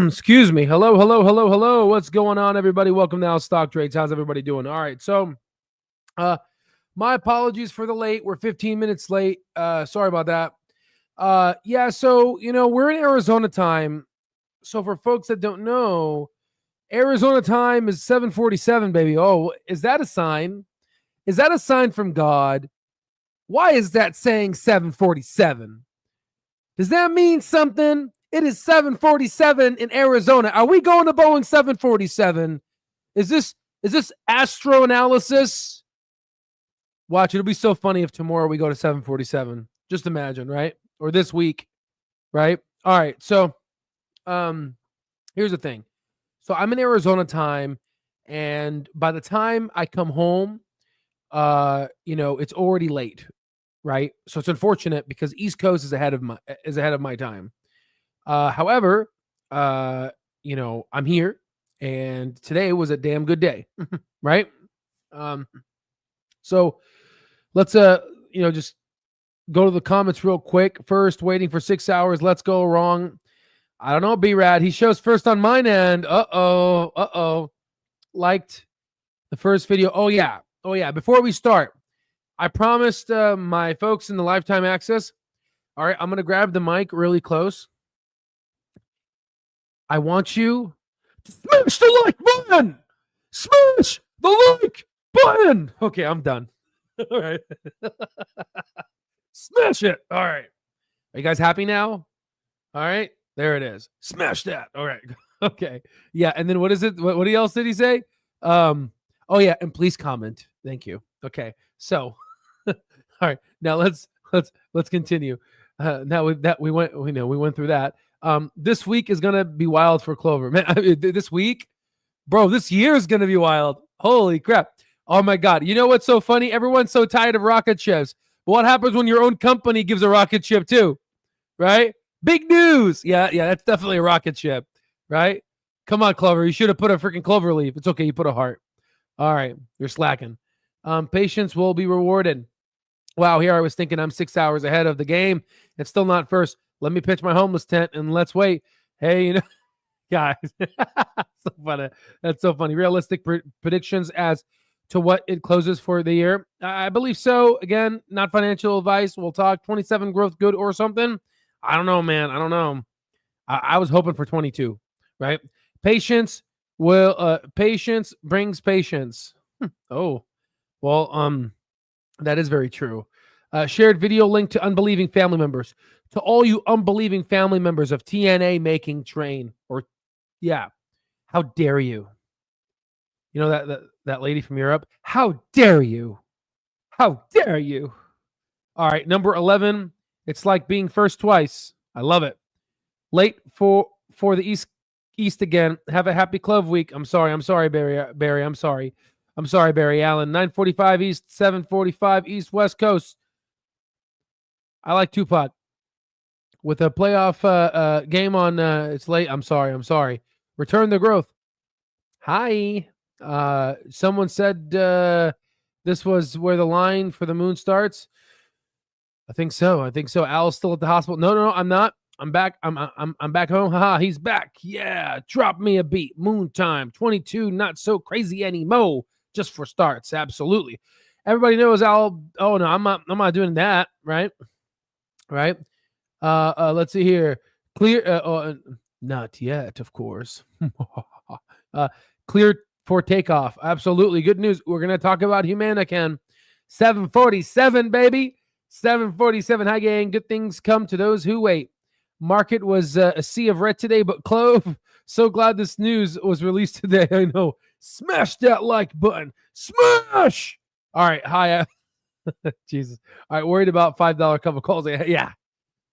Excuse me. Hello. What's going on, everybody? Welcome to Al Stock Trades. How's everybody doing? All right. So, my apologies for the late. We're 15 minutes late. Sorry about that. So, we're in Arizona time. So, for folks that don't know, Arizona time is 7:47, baby. Oh, is that a sign? Is that a sign from God? Why is that saying 7:47? Does that mean something? It is 7:47 in Arizona. Are we going to Boeing 747? Is this astro analysis? Watch, it'll be so funny if tomorrow we go to 7:47. Just imagine, right? Or this week, right? All right. So, here's the thing. So I'm in Arizona time, and by the time I come home, it's already late, right? So it's unfortunate because East Coast is ahead of my time. However, I'm here, and today was a damn good day, right? So let's just go to the comments real quick. First, waiting for 6 hours. Let's go wrong. I don't know, B-Rad. He shows first on mine end. Liked the first video. Oh yeah. Before we start, I promised my folks in the lifetime access. All right, I'm gonna grab the mic really close. I want you to smash the like button. Smash the like button. Okay, I'm done. All right. Smash it. All right. Are you guys happy now? All right. There it is. Smash that. All right. Okay. Yeah. And then what is it? What else did he say? Oh yeah. And please comment. Thank you. Okay. So, all right. Now let's continue. Now that we went through that. This week is gonna be wild for Clover, man. This week, bro, this year is gonna be wild. Holy crap! Oh my God! You know what's so funny? Everyone's so tired of rocket ships. But what happens when your own company gives a rocket ship too? Right? Big news. Yeah, that's definitely a rocket ship, right? Come on, Clover. You should have put a freaking clover leaf. It's okay. You put a heart. All right, you're slacking. Patience will be rewarded. Wow, here I was thinking I'm 6 hours ahead of the game and still not first. Let me pitch my homeless tent and let's wait. Hey, guys, so funny. That's so funny. Realistic predictions as to what it closes for the year. I believe so. Again, not financial advice. We'll talk 27 growth good or something. I don't know, man. I don't know. I was hoping for 22, right? Patience brings patience. Oh, well, that is very true. Shared video link to unbelieving family members. To all you unbelieving family members of TNA making train. How dare you? You know that lady from Europe? How dare you? How dare you? All right, number 11. It's like being first twice. I love it. Late for the East again. Have a happy CLOV week. I'm sorry, Barry. I'm sorry, Barry Allen. 9:45 East, 7:45 East, West Coast. I like Tupac. With a playoff game on, it's late. I'm sorry. Return the growth. Hi. Someone said this was where the line for the moon starts. I think so. Al's still at the hospital. No, I'm not. I'm back. I'm back home. Haha, he's back. Yeah, drop me a beat. Moon time. 22. Not so crazy anymore. Just for starts. Absolutely. Everybody knows Al. Oh no, I'm not doing that. Right. Let's see here. Clear. Not yet, of course. Clear for takeoff. Absolutely. Good news. We're going to talk about Humanican. 747, baby. 747. Hi, gang. Good things come to those who wait. Market was a sea of red today, but Clove, so glad this news was released today. I know. Smash that like button. Smash! All right. Hi. Jesus. All right. Worried about $5 cover calls.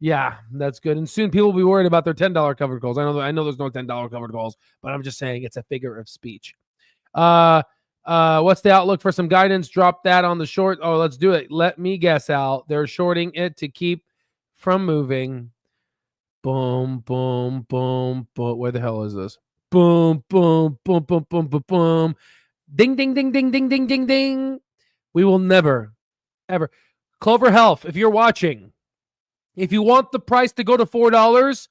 Yeah, that's good. And soon people will be worried about their $10 covered calls. I know there's no $10 covered calls, but I'm just saying it's a figure of speech. What's the outlook for some guidance? Drop that on the short. Oh, let's do it. Let me guess, Al. They're shorting it to keep from moving. Boom, boom, boom, boom. Where the hell is this? Boom, boom, boom, boom, boom, boom, boom. Ding, ding, ding, ding, ding, ding, ding, ding. We will never, ever. Clover Health, if you're watching, if you want the price to go to $4,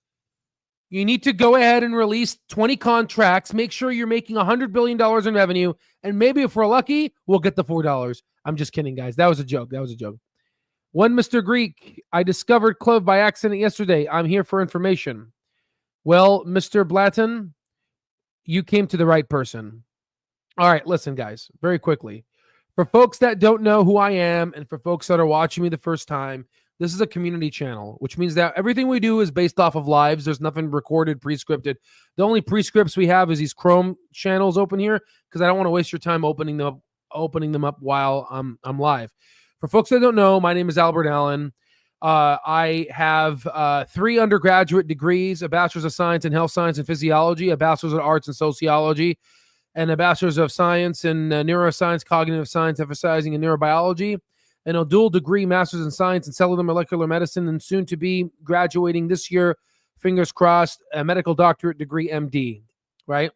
You need to go ahead and release 20 contracts. Make sure you're making $100 billion in revenue. And maybe if we're lucky, we'll get the $4. I'm just kidding, guys. That was a joke. One Mr. Greek, I discovered CLOV by accident yesterday. I'm here for information. Well, Mr. Blatton, you came to the right person. All right, listen, guys, very quickly. For folks that don't know who I am and for folks that are watching me the first time, this is a community channel, which means that everything we do is based off of lives. There's nothing recorded, pre-scripted. The only pre-scripts we have is these Chrome channels open here because I don't want to waste your time opening them up while I'm live. For folks that don't know, my name is Albert Allen. I have 3 undergraduate degrees, a bachelor's of science in health science and physiology, a bachelor's of arts in sociology, and a bachelor's of science in neuroscience, cognitive science, emphasizing in neurobiology, and a dual degree master's in science and cellular molecular medicine, and soon to be graduating this year, fingers crossed, a medical doctorate degree, MD, right?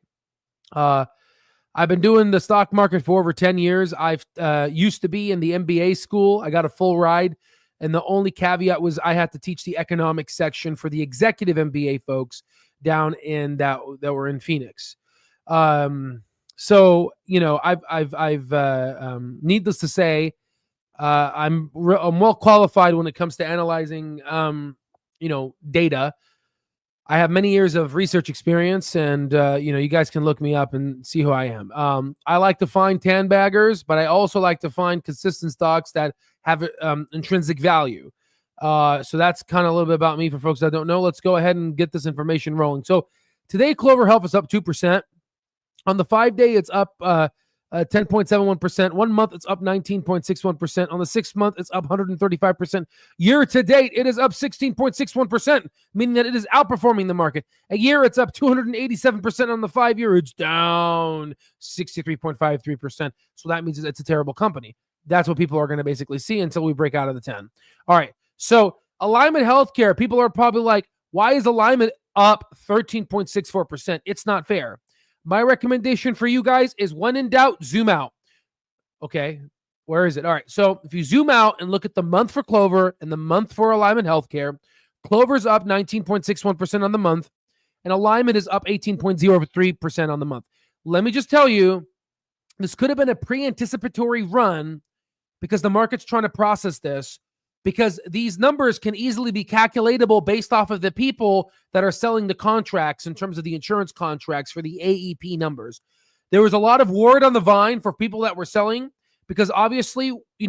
I've been doing the stock market for over 10 years. I've used to be in the MBA school. I got a full ride. And the only caveat was I had to teach the economics section for the executive MBA folks down in that were in Phoenix. So, you know, I've needless to say, I'm well qualified when it comes to analyzing, data. I have many years of research experience, and you guys can look me up and see who I am. I like to find tan baggers, but I also like to find consistent stocks that have intrinsic value. So that's kind of a little bit about me for folks that don't know. Let's go ahead and get this information rolling. So today, Clover Health is up 2%. On the 5-day, it's up 10.71%. 1 month, it's up 19.61%. On the 6 month, it's up 135%. Year to date, it is up 16.61%, meaning that it is outperforming the market. A year, it's up 287%. On the 5-year, it's down 63.53%. So that means it's a terrible company. That's what people are going to basically see until we break out of the 10. All right. So Alignment Healthcare, people are probably like, why is Alignment up 13.64%? It's not fair. My recommendation for you guys is when in doubt, zoom out. Okay, where is it? All right, so if you zoom out and look at the month for Clover and the month for Alignment Healthcare, Clover's up 19.61% on the month, and Alignment is up 18.03% on the month. Let me just tell you, this could have been a pre-anticipatory run because the market's trying to process this, because these numbers can easily be calculatable based off of the people that are selling the contracts in terms of the insurance contracts for the AEP numbers. There was a lot of word on the vine for people that were selling because obviously, we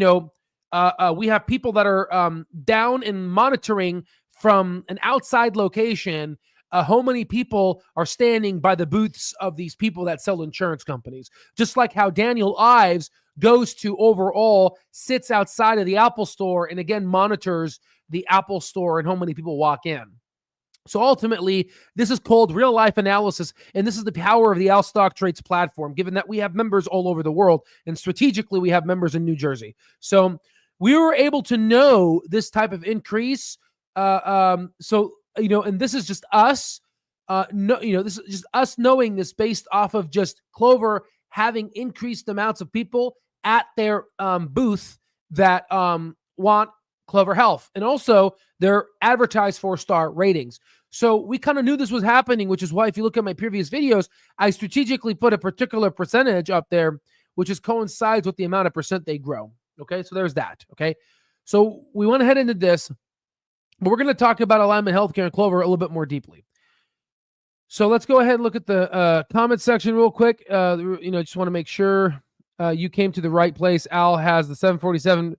have people that are down and monitoring from an outside location how many people are standing by the booths of these people that sell insurance companies. Just like how Daniel Ives goes to overall, sits outside of the Apple store, and again monitors the Apple store and how many people walk in. So ultimately, this is called real life analysis, and this is the power of the Al Stock Trades platform, given that we have members all over the world, and strategically we have members in New Jersey. So we were able to know this type of increase. And this is just us. This is just us knowing this based off of just Clover having increased amounts of people at their booth that want Clover Health. And also their advertised 4-star ratings. So we kind of knew this was happening, which is why if you look at my previous videos, I strategically put a particular percentage up there, which coincides with the amount of percent they grow. Okay, so there's that. Okay, so we went ahead into this, but we're going to talk about Alignment Healthcare and Clover a little bit more deeply. So let's go ahead and look at the comment section real quick. Just want to make sure you came to the right place. Al has the 747.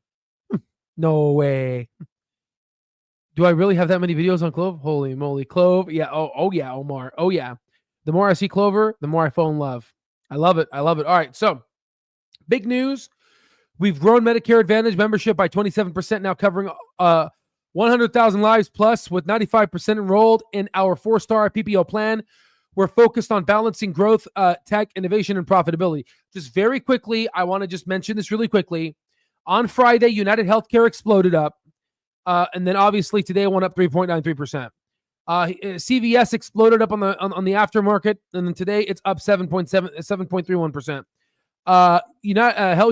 No way. Do I really have that many videos on Clover? Holy moly. Clover. Yeah. Oh yeah, Omar. Oh yeah. The more I see Clover, the more I fall in love. I love it. All right. So big news. We've grown Medicare Advantage membership by 27%, now covering 100,000 lives plus, with 95% enrolled in our 4-star PPO plan. We're focused on balancing growth, tech, innovation, and profitability. Just very quickly, I want to just mention this really quickly. On Friday, United Healthcare exploded up. And then obviously today it went up 3.93%. CVS exploded up on the aftermarket, and then today it's up 7.31%.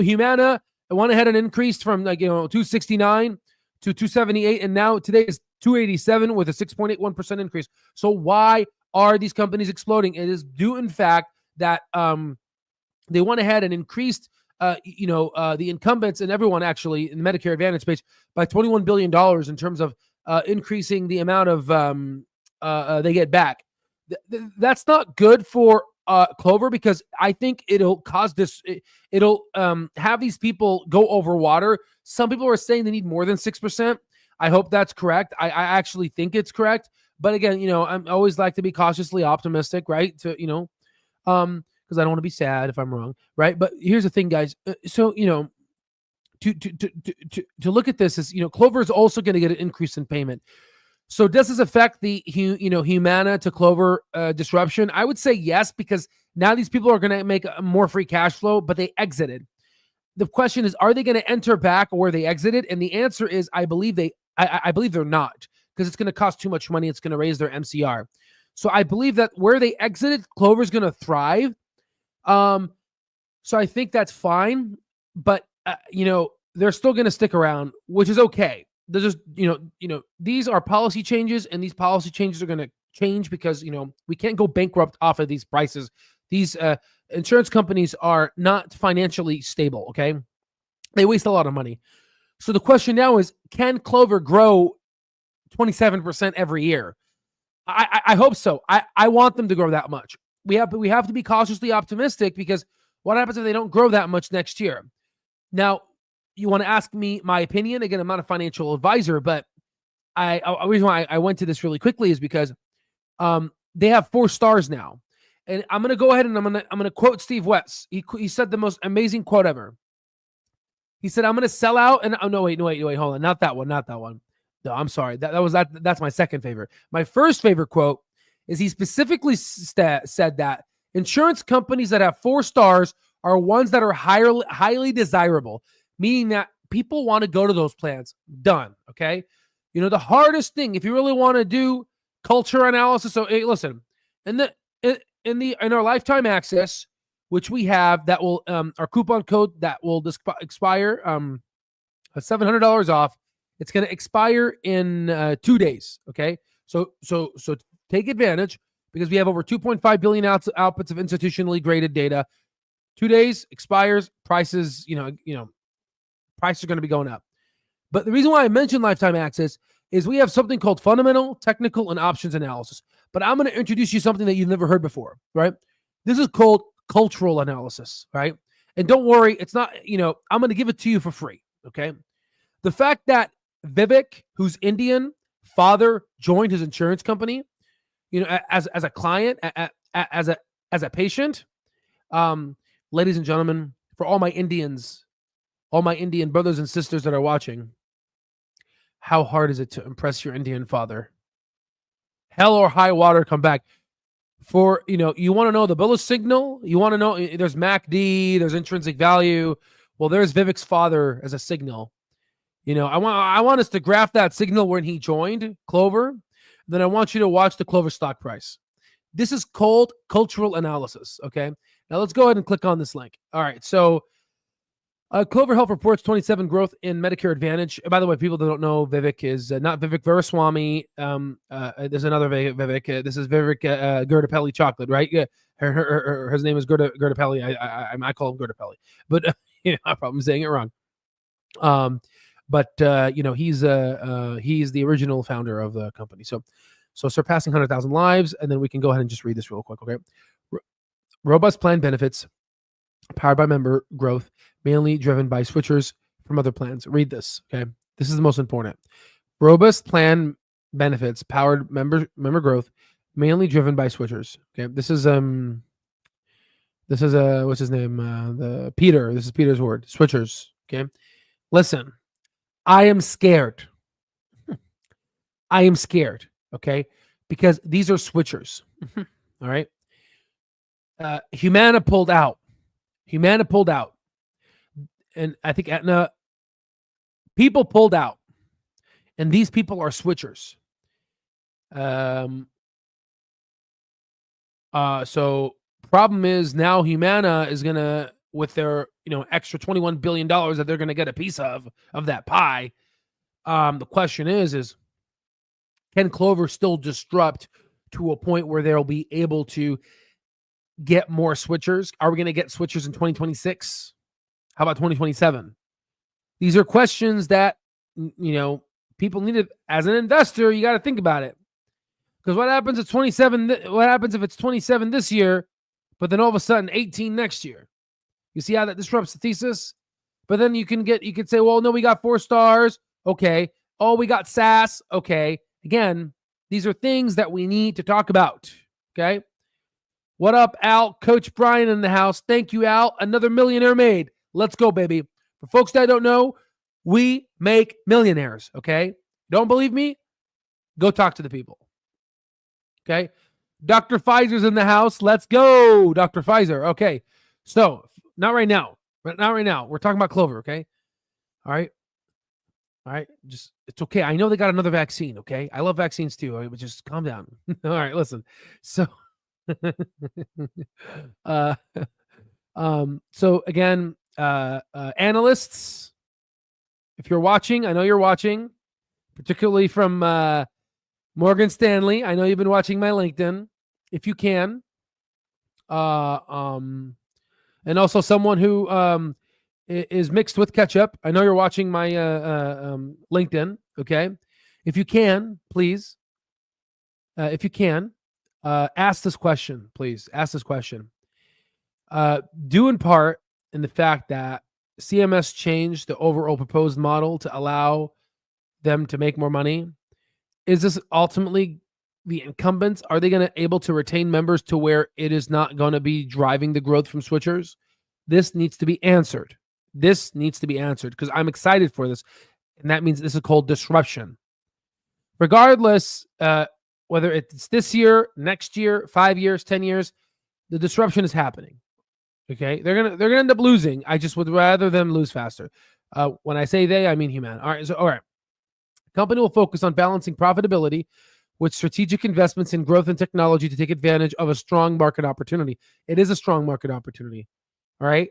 Humana went ahead and increased from 269 to 278, and now today is 287 with a 6.81% increase. So why are these companies exploding? It is due, in fact, that they went ahead and increased, the incumbents and everyone actually in the Medicare Advantage space by $21 billion in terms of increasing the amount of they get back. That's not good for Clover, because I think it'll cause this. It'll have these people go over water. Some people are saying they need more than 6%. I hope that's correct. I actually think it's correct. But again, I always like to be cautiously optimistic, right? Because I don't want to be sad if I'm wrong, right? But here's the thing, guys. So to look at this is, Clover is also going to get an increase in payment. So does this affect the Humana to Clover disruption? I would say yes, because now these people are going to make more free cash flow, but they exited. The question is, are they going to enter back where they exited? And the answer is, I believe they're not, because it's going to cost too much money. It's going to raise their MCR. So I believe that where they exited, Clover's going to thrive. So I think that's fine, but they're still going to stick around, which is okay. They're just, these are policy changes, and these policy changes are going to change because, we can't go bankrupt off of these prices. These insurance companies are not financially stable, okay? They waste a lot of money. So the question now is, can Clover grow 27% every year? I hope so. I want them to grow that much. We have to be cautiously optimistic, because what happens if they don't grow that much next year? Now, you want to ask me my opinion? Again, I'm not a financial advisor, but the reason why I went to this really quickly is because they have 4 stars now. And I'm going to go ahead and I'm going to quote Steve West. He said the most amazing quote ever. He said, "I'm going to sell out." And no, wait, hold on. Not that one. No, I'm sorry. That's my second favorite. My first favorite quote is he specifically said that insurance companies that have 4 stars are ones that are highly desirable, meaning that people want to go to those plans. Done. Okay. The hardest thing, if you really want to do culture analysis. So hey, listen, in our lifetime access, which we have, that will our coupon code that will expire $700 off. It's going to expire in 2 days. Okay. So take advantage, because we have over 2.5 billion outputs of institutionally graded data. 2 days expires. Prices, prices are going to be going up. But the reason why I mentioned lifetime access is we have something called fundamental, technical, and options analysis. But I'm going to introduce you something that you've never heard before, right? This is called cultural analysis, right? And don't worry, it's not, I'm going to give it to you for free, okay? The fact that Vivek, who's Indian, father, joined his insurance company, as a client, as a patient, ladies and gentlemen, for all my Indian brothers and sisters that are watching, how hard is it to impress your Indian father? Hell or high water, come back. For, you want to know the bill of signal? You want to know, there's MACD, there's intrinsic value. Well, there's Vivek's father as a signal. I want us to graph that signal when he joined Clover. Then I want you to watch the Clover stock price. This is called cultural analysis, okay? Now let's go ahead and click on this link. All right, so Clover Health reports 27 growth in Medicare Advantage. By the way, people that don't know, Vivek is not Vivek Veeraswamy. There's another Vivek. This is Vivek Gurdapelli Chocolate, right? Yeah, his name is Gurdapelli. I call him Gurdapelli, but I have problem saying it wrong. But he's the original founder of the company. So surpassing 100,000 lives, and then we can go ahead and just read this real quick, okay? Robust plan benefits powered by member growth, mainly driven by switchers from other plans. Read this, okay? This is the most important. Robust plan benefits powered member growth, mainly driven by switchers. Okay, this is what's his name? The Peter. This is Peter's word. Switchers. Okay, listen. I am scared. I am scared. Okay, because these are switchers. All right. Humana pulled out. And I think Aetna, people pulled out, and these people are switchers. So problem is now Humana is gonna, with their extra $21 billion that they're gonna get a piece of that pie, The question is can Clover still disrupt to a point where they'll be able to get more switchers? Are we going to get switchers in 2026? How about 2027? These are questions that, people need to, as an investor, you got to think about it. Because what happens at 27? What happens if it's 27 this year, but then all of a sudden 18 next year? You see how that disrupts the thesis? But then you could say, well, no, we got 4 stars. Okay. Oh, we got SaaS. Okay. Again, these are things that we need to talk about. Okay. What up, Al? Coach Brian in the house. Thank you, Al. Another millionaire made. Let's go, baby. For folks that don't know, we make millionaires. Okay. Don't believe me? Go talk to the people. Okay. Dr. Pfizer's in the house. Let's go, Dr. Pfizer. Okay. So, not right now. Not right now. We're talking about Clover. Okay. All right. Just, it's okay. I know they got another vaccine. Okay. I love vaccines too. But just calm down. All right. Listen. So, so again, analysts, if you're watching, I know you're watching, particularly from Morgan Stanley. I know you've been watching my LinkedIn. If you can, and also someone who is mixed with ketchup. I know you're watching my LinkedIn. Okay, if you can, please, if you can, ask this question. Please ask this question. Due in part in the fact that CMS changed the overall proposed model to allow them to make more money. Is this ultimately the incumbents? Are they going to able to retain members to where it is not going to be driving the growth from switchers? This needs to be answered. This needs to be answered because I'm excited for this. And that means this is called disruption. Regardless, whether it's this year, next year, 5 years, 10 years, the disruption is happening. Okay, they're gonna end up losing. I just would rather them lose faster. When I say they, I mean Humana. All right. Company will focus on balancing profitability with strategic investments in growth and technology to take advantage of a strong market opportunity. It is a strong market opportunity. All right,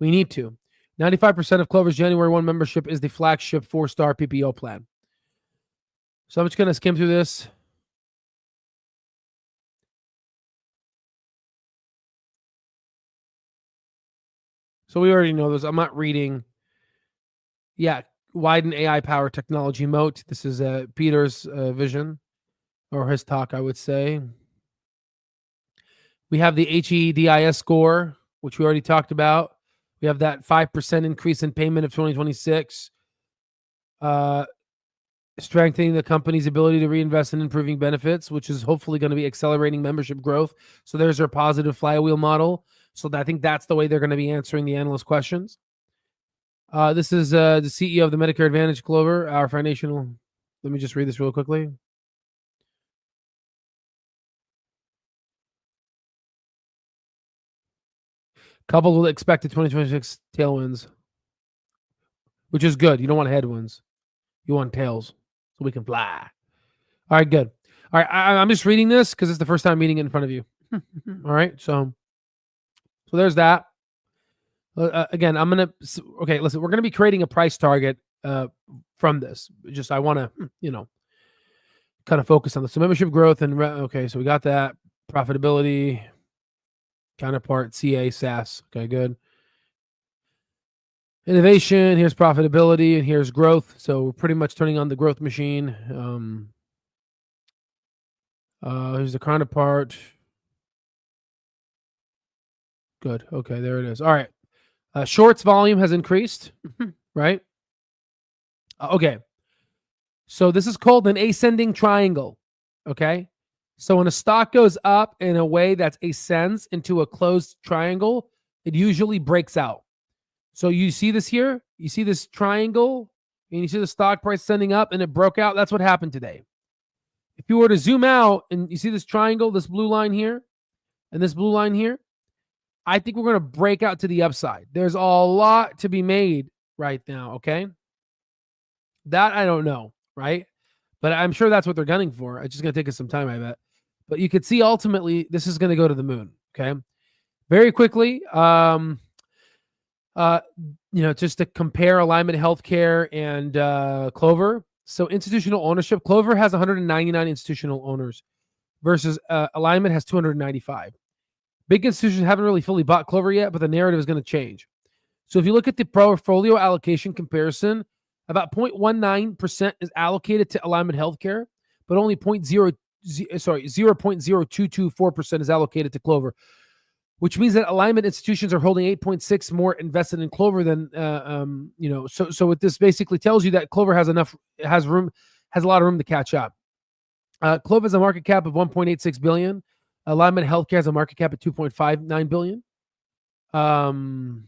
we need to. 95% of Clover's January 1 membership is the flagship 4-star PPO plan. So I'm just gonna skim through this. So we already know this. I'm not reading. Yeah, widen AI power technology moat. This is Peter's vision or his talk, I would say. We have the HEDIS score, which we already talked about. We have that 5% increase in payment of 2026. Strengthening the company's ability to reinvest in improving benefits, which is hopefully going to be accelerating membership growth. So there's our positive flywheel model. So I think that's the way they're going to be answering the analyst questions. This is the CEO of the Medicare Advantage, Clover, our foundational. Let me just read this real quickly. Coupled with expected 2026 tailwinds, which is good. You don't want headwinds. You want tails so we can fly. All right, good. All right, I'm just reading this because it's the first time reading it in front of you. All right, so there's that. Again, okay, listen, we're going to be creating a price target from this. Just I want to, kind of focus on this. So membership growth and, okay, so we got that. Profitability, counterpart, CA, SaaS. Okay, good. Innovation, here's profitability, and here's growth. So we're pretty much turning on the growth machine. Here's the counterpart. Good. Okay, there it is. All right. Shorts volume has increased, right? Okay. So this is called an ascending triangle, okay? So when a stock goes up in a way that ascends into a closed triangle, it usually breaks out. So you see this here? You see this triangle? And you see the stock price ascending up and it broke out? That's what happened today. If you were to zoom out and you see this triangle, this blue line here, and this blue line here, I think we're going to break out to the upside. There's a lot to be made right now, okay? That I don't know, right? But I'm sure that's what they're gunning for. It's just going to take us some time, I bet. But you could see ultimately this is going to go to the moon, okay? Very quickly, now just to compare Alignment Healthcare and Clover. So institutional ownership, Clover has 199 institutional owners versus Alignment has 295. Big institutions haven't really fully bought Clover yet, but the narrative is going to change. So if you look at the portfolio allocation comparison, about 0.19% is allocated to Alignment Healthcare, but only 0.0224% is allocated to Clover, which means that Alignment institutions are holding 8.6 more invested in Clover than So what this basically tells you that Clover has a lot of room to catch up. Clover has a market cap of 1.86 billion. Alignment Healthcare has a market cap of 2.59 billion. Alignment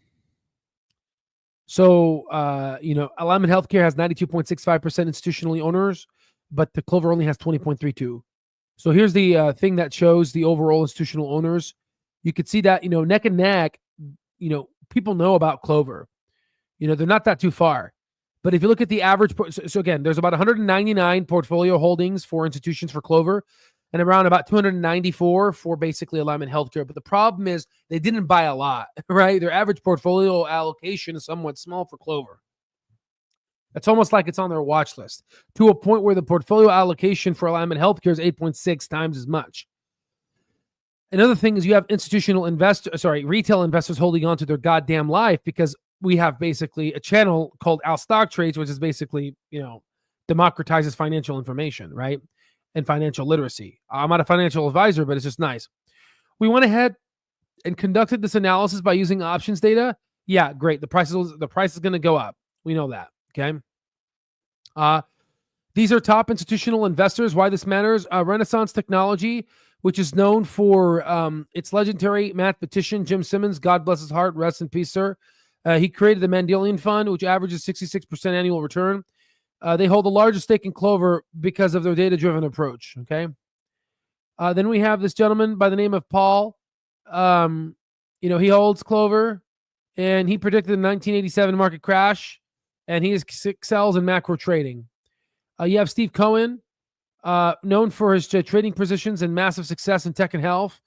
Healthcare has 92.65% institutionally owners, but the Clover only has 20.32. So here's the thing that shows the overall institutional owners. You could see that, neck and neck, people know about Clover. They're not that too far. But if you look at the average, so again, there's about 199 portfolio holdings for institutions for Clover and around about 294 for basically Alignment Healthcare. But the problem is they didn't buy a lot, right? Their average portfolio allocation is somewhat small for Clover. It's almost like it's on their watch list to a point where the portfolio allocation for Alignment Healthcare is 8.6 times as much. Another thing is you have retail investors holding on to their goddamn life because we have basically a channel called Al Stock Trades, which is basically, democratizes financial information, right? And financial literacy. I'm not a financial advisor, but it's just nice. We went ahead and conducted this analysis by using options data. Yeah, great. The price is going to go up. We know that. Okay. These are top institutional investors. Why this matters? Renaissance Technology, which is known for its legendary mathematician, Jim Simmons. God bless his heart. Rest in peace, sir. He created the Mendelian Fund, which averages 66% annual return. They hold the largest stake in Clover because of their data-driven approach. Okay. Then we have this gentleman by the name of Paul. He holds Clover, and he predicted the 1987 market crash, and he excels in macro trading. You have Steve Cohen, known for his trading positions and massive success in tech and health.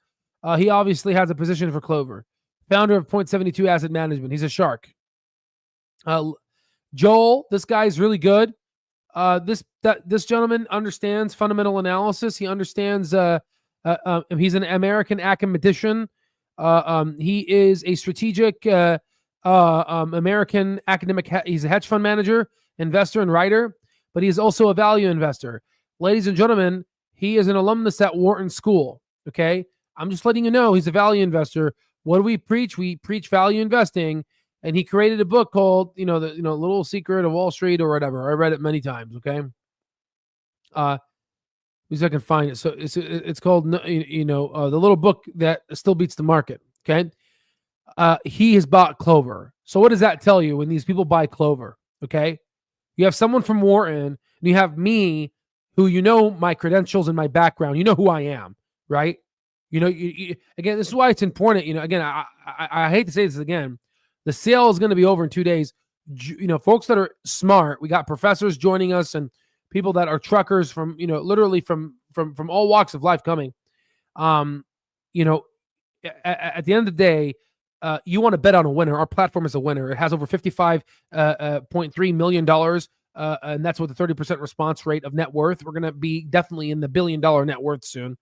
He obviously has a position for Clover. Founder of Point72 Asset Management. He's a shark. Joel, this guy is really good. This gentleman understands fundamental analysis. He understands. He's an American academician. He is a strategic American academic. He's a hedge fund manager, investor, and writer, but he is also a value investor. Ladies and gentlemen, he is an alumnus at Wharton School. Okay, I'm just letting you know he's a value investor. What do we preach? We preach value investing. And he created a book called, the Little Secret of Wall Street or whatever. I read it many times. Okay. Because I can find it. So it's called, the little book that still beats the market. Okay. He has bought Clover. So what does that tell you when these people buy Clover? Okay. You have someone from Wharton and you have me who, my credentials and my background, who I am, right? Again, this is why it's important. Again, I hate to say this again. The sale is going to be over in 2 days. Folks that are smart, we got professors joining us and people that are truckers from, literally from all walks of life coming. At the end of the day, you want to bet on a winner. Our platform is a winner. It has over $55.3 million. And that's with a 30% response rate of net worth. We're going to be definitely in the $1 billion net worth soon.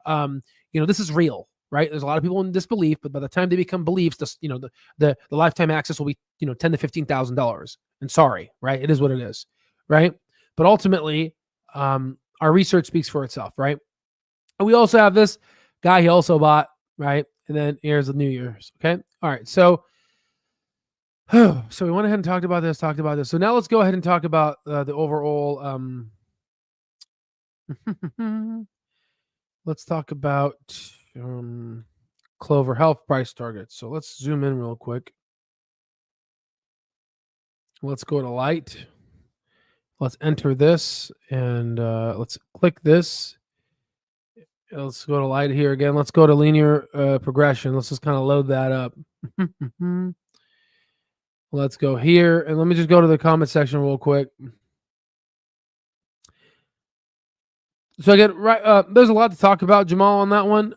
This is real. Right, there's a lot of people in disbelief, but by the time they become beliefs, the lifetime access will be $10,000 to $15,000. And sorry, right, it is what it is, right? But ultimately, our research speaks for itself, right? And we also have this guy he also bought, right? And then here's the New Year's, okay? All right, so we went ahead and talked about this. So now let's go ahead and talk about the overall. Let's talk about. Clover Health price targets. So let's zoom in real quick. Let's go to light. Let's enter this and let's click this. Let's go to light here again. Let's go to linear progression. Let's just kind of load that up. Let's go here and let me just go to the comment section real quick. So again, right, there's a lot to talk about, Jamal, on that one.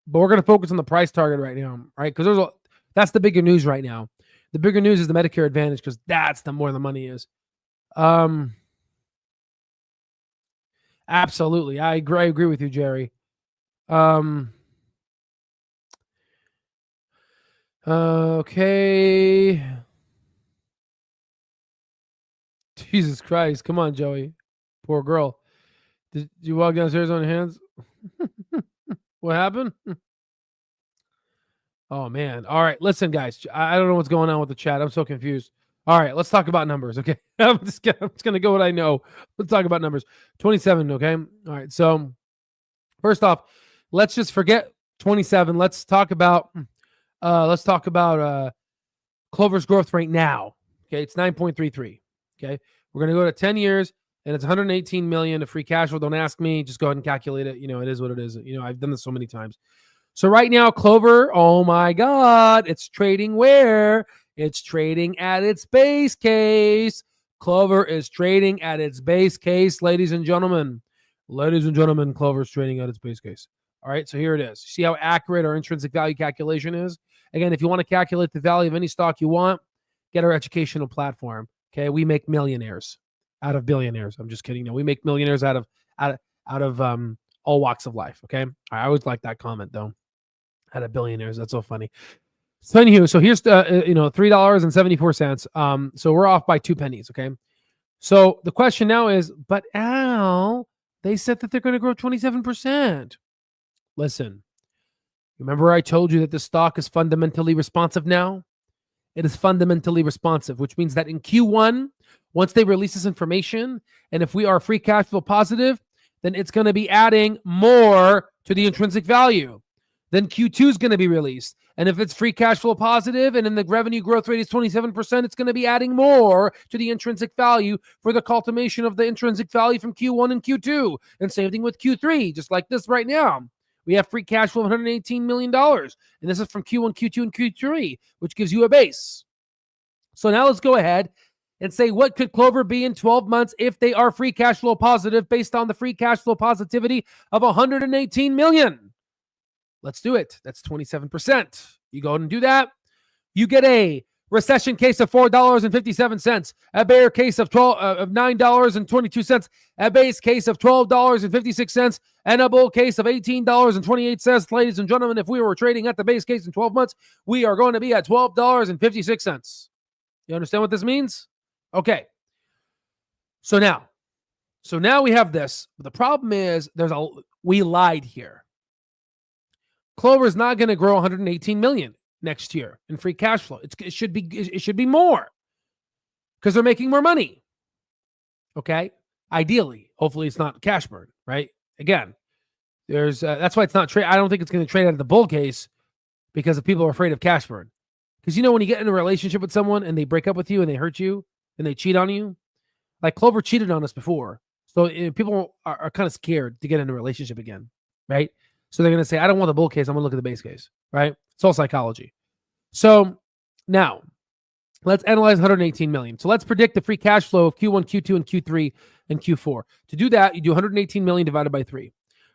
But we're going to focus on the price target right now, right? Because that's the bigger news right now. The bigger news is the Medicare Advantage because that's the more the money is. Absolutely. I agree with you, Jerry. Okay. Jesus Christ. Come on, Joey. Poor girl. Did you walk downstairs on your hands? What happened? Oh, man. All right. Listen, guys. I don't know what's going on with the chat. I'm so confused. All right. Let's talk about numbers, okay? I'm just going to go what I know. Let's talk about numbers. 27, okay? All right. So, first off, let's just forget 27. Let's talk about Clover's growth rate now. Okay, it's 9.33. Okay, we're going to go to 10 years, and it's 118 million of free cash flow. Don't ask me. Just go ahead and calculate it. It is what it is. I've done this so many times. So right now, Clover, oh my God, it's trading where? It's trading at its base case. Clover is trading at its base case, ladies and gentlemen. Ladies and gentlemen, Clover's trading at its base case. All right, so here it is. See how accurate our intrinsic value calculation is? Again, if you want to calculate the value of any stock you want, get our educational platform. Okay, we make millionaires out of billionaires. I'm just kidding. No, we make millionaires out of all walks of life. Okay, I always like that comment though. Out of billionaires, that's so funny. So anywho, so here's $3.74. So we're off by 2 pennies. Okay, so the question now is, but Al, they said that they're going to grow 27%. Listen. Remember I told you that the stock is fundamentally responsive now? It is fundamentally responsive, which means that in Q1, once they release this information, and if we are free cash flow positive, then it's going to be adding more to the intrinsic value. Then Q2 is going to be released. And if it's free cash flow positive and then the revenue growth rate is 27%, it's going to be adding more to the intrinsic value for the cultivation of the intrinsic value from Q1 and Q2. And same thing with Q3, just like this right now. We have free cash flow of $118 million. And this is from Q1, Q2, and Q3, which gives you a base. So now let's go ahead and say, what could Clover be in 12 months if they are free cash flow positive based on the free cash flow positivity of $118 million? Let's do it. That's 27%. You go ahead and do that. You get a recession case of $4.57, a bear case of $9.22, a base case of $12.56, and a bull case of $18.28. Ladies and gentlemen, if we were trading at the base case in 12 months, we are going to be at $12.56. You understand what this means? Okay. So now we have this. But the problem is we lied here. Clover is not going to grow 118 million next year in free cash flow. It should be more because they're making more money. Okay, ideally, hopefully it's not cash burn, right? Again, there's that's why it's not trade. I don't think it's going to trade out of the bull case because people are afraid of cash burn. Because when you get in a relationship with someone and they break up with you and they hurt you and they cheat on you, like Clover cheated on us before, so people are kind of scared to get in a relationship again, right? So they're going to say, I don't want the bull case. I'm going to look at the base case, right? It's all psychology. So now let's analyze 118 million. So let's predict the free cash flow of Q1, Q2, and Q3 and Q4. To do that, you do 118 million divided by 3.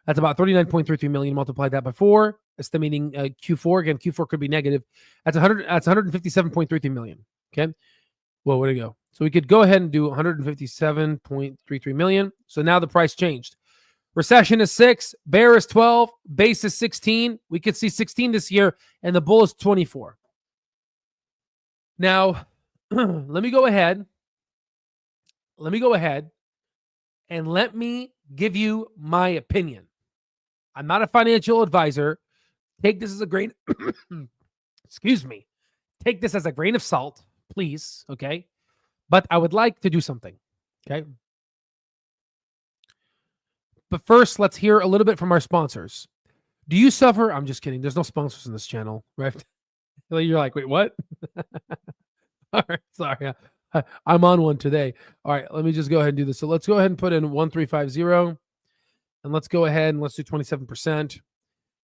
That's about 39.33 million. Multiply that by 4, estimating Q4. Again, Q4 could be negative. That's 157.33 million. Okay. Well, where'd it go? So we could go ahead and do 157.33 million. So now the price changed. Recession is 6, bear is 12, base is 16. We could see 16 this year, and the bull is 24. Now, let me go ahead and let me give you my opinion. I'm not a financial advisor. Take this as a grain, excuse me. Take this as a grain of salt, please, okay? But I would like to do something, okay? But first, let's hear a little bit from our sponsors. Do you suffer? I'm just kidding. There's no sponsors in this channel, right? You're like, wait, what? All right, sorry. I'm on one today. All right, let me just go ahead and do this. So let's go ahead and put in 1350, and let's go ahead and let's do 27%.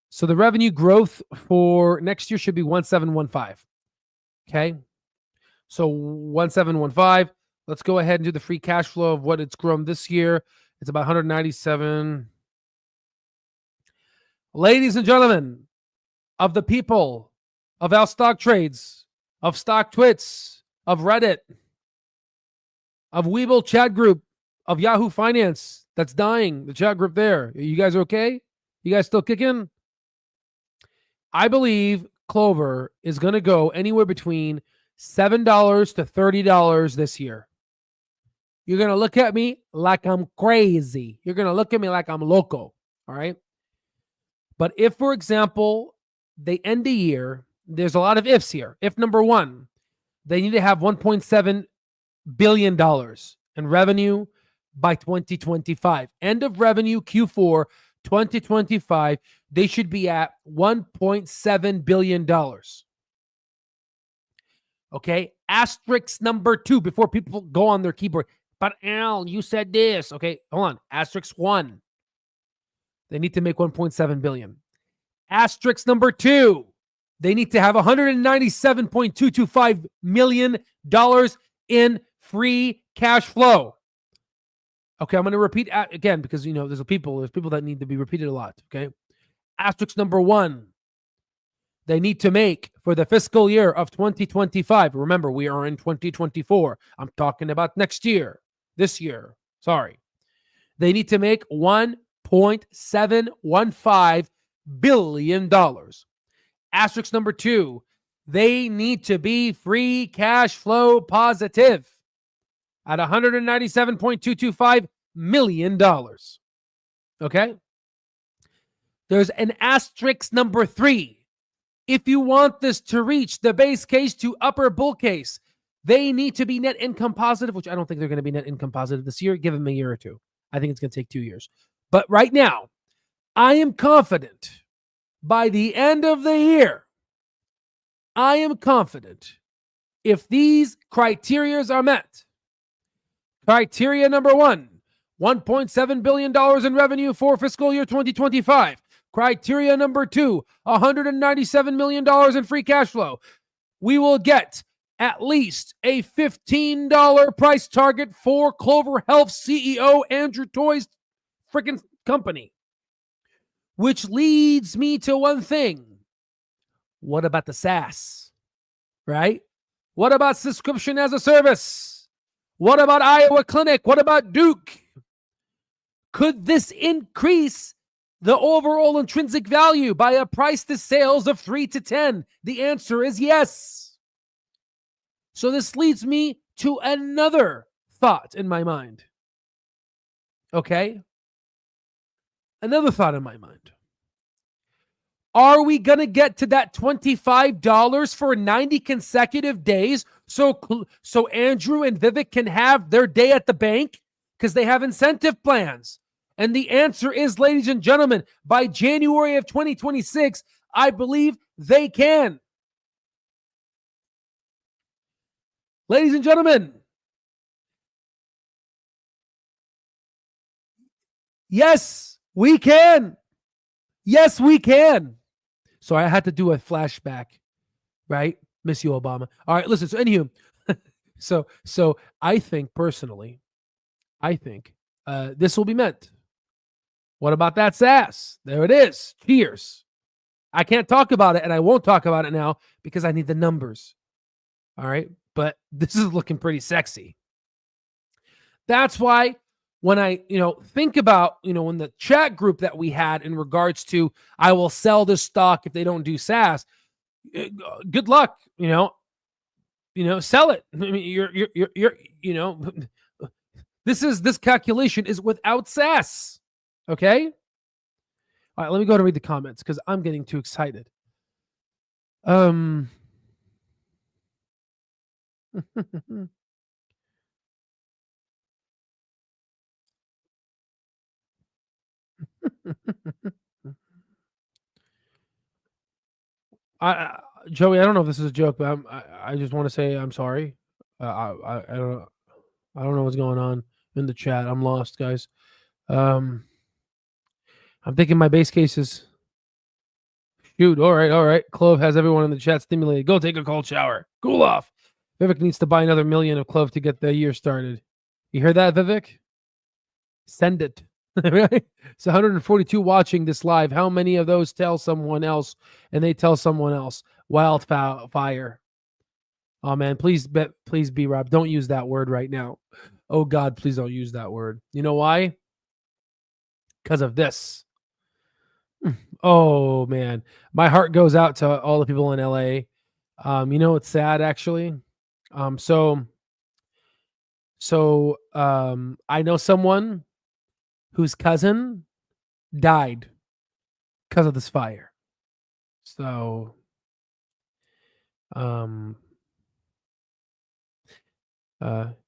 So the revenue growth for next year should be 1715. Okay, so 1715. Let's go ahead and do the free cash flow of what it's grown this year. It's about 197. Ladies and gentlemen, of the people of our stock trades, of Stock Twits, of Reddit, of Weeble chat group, of Yahoo Finance that's dying, the chat group there. You guys okay? You guys still kicking? I believe Clover is going to go anywhere between $7 to $30 this year. You're going to look at me like I'm crazy. You're going to look at me like I'm loco. All right. But if, for example, they end the year, there's a lot of ifs here. If number one, they need to have $1.7 billion in revenue by 2025. End of revenue Q4 2025, they should be at $1.7 billion. Okay. Asterisk number 2 before people go on their keyboard. But Al, you said this. Okay, hold on. Asterisk 1. They need to make $1.7 billion. Asterisk number 2. They need to have $197.225 million in free cash flow. Okay, I'm going to repeat again because there's people that need to be repeated a lot. Okay, asterisk number 1. They need to make for the fiscal year of 2025. Remember, we are in 2024. I'm talking about next year. This year. Sorry. They need to make $1.715 billion. Asterisk number 2. They need to be free cash flow positive at $197.225 million. Okay? There's an asterisk number 3. If you want this to reach the base case to upper bull case, they need to be net income positive, which I don't think they're going to be net income positive this year. Give them a year or two. I think it's going to take 2 years. But right now, I am confident by the end of the year, I am confident if these criteria are met. Criteria number 1, $1.7 billion in revenue for fiscal year 2025. Criteria number 2, $197 million in free cash flow. We will get at least a $15 price target for Clover Health CEO Andrew Toy's freaking company. Which leads me to one thing. What about the SaaS? Right? What about subscription as a service? What about Iowa Clinic? What about Duke? Could this increase the overall intrinsic value by a price to sales of 3 to 10? The answer is yes. So this leads me to another thought in my mind. Okay? Another thought in my mind. Are we going to get to that $25 for 90 consecutive days so Andrew and Vivek can have their day at the bank? Because they have incentive plans. And the answer is, ladies and gentlemen, by January of 2026, I believe they can. Ladies and gentlemen, yes, we can. Yes, we can. So I had to do a flashback, right? Miss you, Obama. All right, listen. So anywho, so I think personally, this will be met. What about that SaaS? There it is. Cheers. I can't talk about it, and I won't talk about it now because I need the numbers. All right, but this is looking pretty sexy. That's why when I, think about, when the chat group that we had in regards to, I will sell this stock if they don't do SaaS. Good luck, sell it. I mean, you're this calculation is without SaaS. Okay. All right. Let me go to read the comments because I'm getting too excited. Joey, I don't know if this is a joke, but I just want to say I'm sorry. I don't know what's going on in the chat. I'm lost, guys. I'm thinking my base cases. Shoot, all right. Clove has everyone in the chat stimulated. Go take a cold shower. Cool off. Vivek needs to buy another $1 million of Clove to get the year started. You hear that, Vivek? Send it. Right? So 142 watching this live. How many of those tell someone else and they tell someone else? Wildfire. Oh man, please be Rob. Don't use that word right now. Oh God, please don't use that word. You know why? Because of this. Oh man, my heart goes out to all the people in LA. It's sad actually. Um, so I know someone whose cousin died because of this fire. So um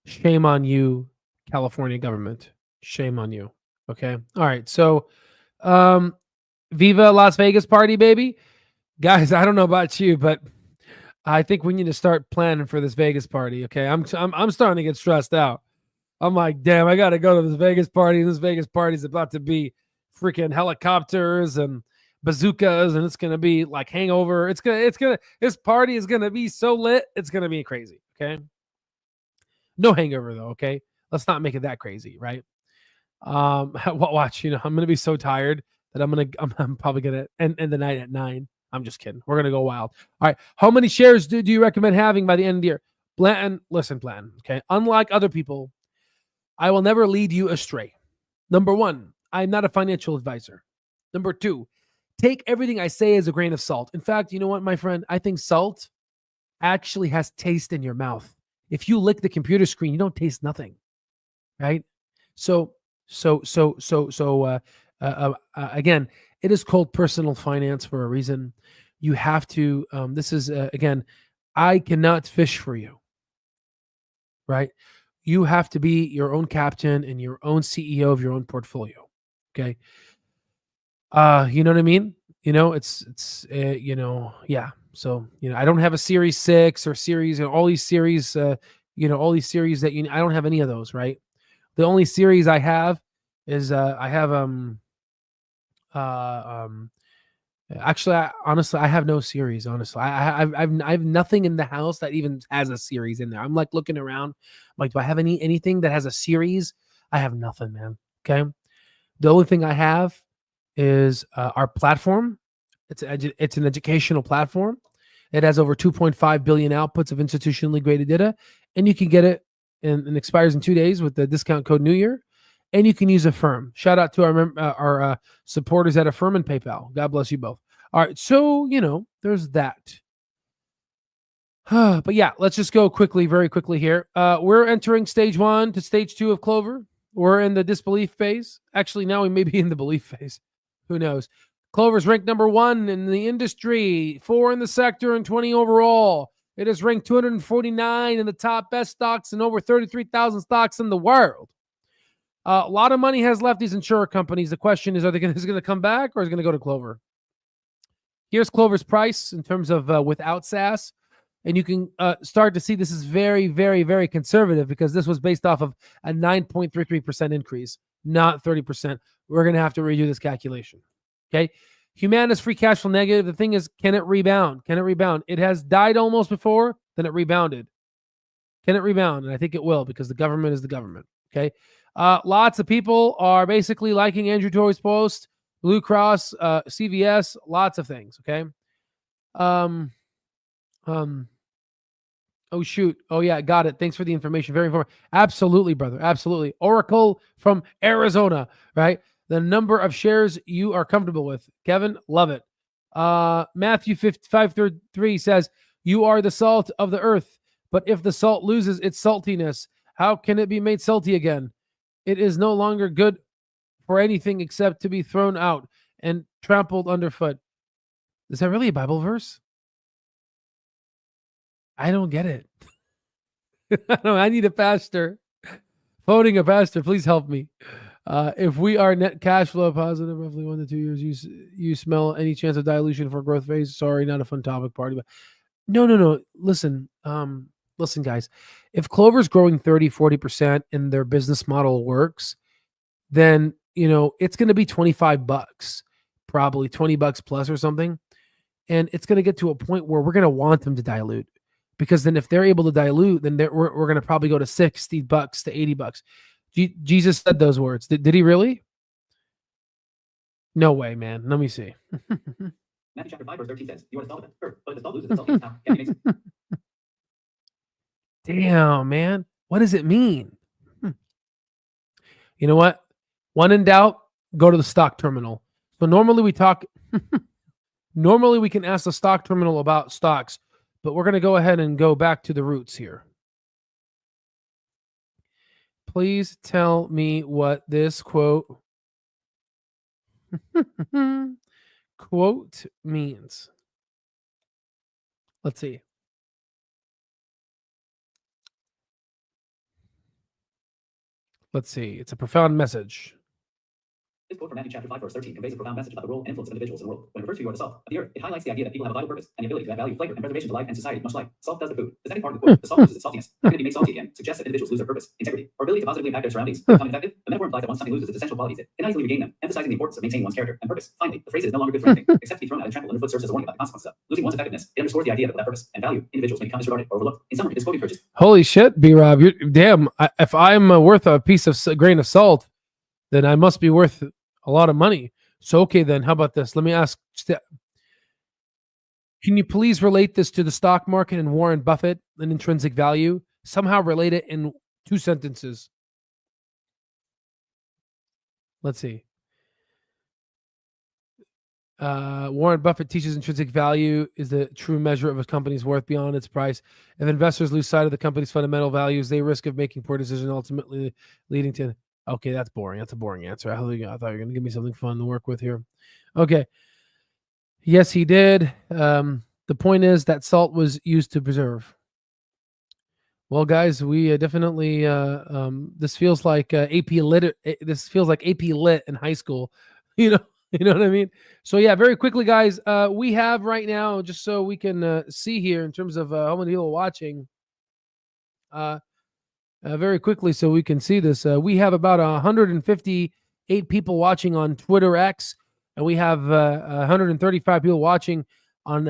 shame on you, California government. Shame on you. Okay. All right. So um Viva Las Vegas party, baby. Guys, I don't know about you, but I think we need to start planning for this Vegas party. Okay. I'm starting to get stressed out. I'm like, damn, I gotta go to this Vegas party. This Vegas party is about to be freaking helicopters and bazookas, and it's gonna be like hangover. This party is gonna be so lit, it's gonna be crazy. Okay. No hangover though, okay? Let's not make it that crazy, right? Watch, I'm gonna be so tired that I'm probably gonna end the night at 9. I'm just kidding. We're gonna go wild. All right. How many shares do you recommend having by the end of the year? Blanton, listen, Blanton, okay? Unlike other people, I will never lead you astray. Number 1, I'm not a financial advisor. Number 2, take everything I say as a grain of salt. In fact, you know what, my friend? I think salt actually has taste in your mouth. If you lick the computer screen, you don't taste nothing, right? So again, it is called personal finance for a reason. You have to. This is again, I cannot fish for you, right? You have to be your own captain and your own CEO of your own portfolio. Okay, you know what I mean? Yeah. So I don't have a Series 6 or series, all these series, all these series that I don't have any of those, right? The only series I have is I have actually honestly I have no series. Honestly, I've nothing in the house that even has a series in there. I'm like looking around, I'm like, do I have anything that has a series? I have nothing, man. Okay, the only thing I have is our platform. It's an educational platform. It has over 2.5 billion outputs of institutionally graded data, and you can get it and expires in 2 days with the discount code New Year. And you can use Affirm. Shout out to our supporters at Affirm and PayPal. God bless you both. All right, so there's that. But yeah, let's just go very quickly here. We're entering stage 1 to stage 2 of Clover. We're in the disbelief phase. Actually, now we may be in the belief phase. Who knows? Clover's ranked number 1 in the industry, 4 in the sector, and 20 overall. It is ranked 249 in the top best stocks and over 33,000 stocks in the world. A lot of money has left these insurer companies. The question is, is it going to come back or is it going to go to Clover? Here's Clover's price in terms of without SaaS. And you can start to see this is very, very, very conservative because this was based off of a 9.33% increase, not 30%. We're going to have to redo this calculation. Okay. Humana's free cash flow negative. The thing is, can it rebound? Can it rebound? It has died almost before, then it rebounded. Can it rebound? And I think it will because the government is the government. Okay. Lots of people are basically liking Andrew Torrey's post, Blue Cross, CVS, lots of things. Okay. Oh shoot. Oh yeah, got it. Thanks for the information. Very informative. Absolutely, brother. Absolutely. Oracle from Arizona, right? The number of shares you are comfortable with. Kevin, love it. Matthew 5:3 says, "You are the salt of the earth, but if the salt loses its saltiness, how can it be made salty again? It is no longer good for anything except to be thrown out and trampled underfoot." Is that really a Bible verse? I don't get it. I need a pastor. Voting a pastor, please help me. If we are net cash flow positive, roughly 1 to 2 years, you smell any chance of dilution for growth phase? Sorry, not a fun topic party, but no. Listen, guys. If Clover's growing 30-40% and their business model works, then it's going to be $25, probably $20 plus or something, and it's going to get to a point where we're going to want them to dilute. Because then if they're able to dilute, then we're going to probably go to $60 to $80. Jesus said those words. Did he really? No way, man. Let me see. Matthew chapter 5, verse 13 says, "You are the salt of the earth, but if the salt loses its saltiness, how can it be made Damn, man. What does it mean? You know what? When in doubt, go to the stock terminal. So normally we talk, normally we can ask the stock terminal about stocks, but we're going to go ahead and go back to the roots here. Please tell me what this quote quote means. Let's see. Let's see. It's a profound message. This quote from Matthew chapter 5, verse 13 conveys a profound message about the role and influence of individuals in the world. When it refers to you are the salt of the earth, it highlights the idea that people have a vital purpose and the ability to add value, flavor, and preservation to life and society, much like salt does the food. The second part of the quote, the salt loses its saltiness, how can it be made salty again, suggests that individuals lose their purpose, integrity, or ability to positively impact their surroundings. Become effective. The metaphor implies that once something loses its essential qualities, it cannot easily regain them, emphasizing the importance of maintaining one's character and purpose. Finally, the phrase is no longer good for anything, except to be thrown out and trampled underfoot serves as a warning about the consequences of losing one's effectiveness. It underscores the idea that without purpose and value, individuals may become disregarded or overlooked. In summary, this quote encourages. Holy shit, B-Rob. Damn, if I'm worth a piece of grain of salt, then I must be worth a lot of money. So, okay, then how about this? Let me ask, can you please relate this to the stock market and Warren Buffett and intrinsic value? Somehow relate it in 2 sentences. Let's see. Warren Buffett teaches intrinsic value is the true measure of a company's worth beyond its price. If investors lose sight of the company's fundamental values, they risk of making poor decisions, ultimately leading to... Okay, that's boring. That's a boring answer. I thought you were going to give me something fun to work with here. Okay. Yes, he did. The point is that salt was used to preserve. Well, guys, we definitely this feels like AP Lit. This feels like AP Lit in high school. You know what I mean? So yeah, very quickly, guys. We have right now, just so we can see here in terms of how many people are watching. Very quickly, so we can see this. We have about 158 people watching on Twitter X, and we have 135 people watching on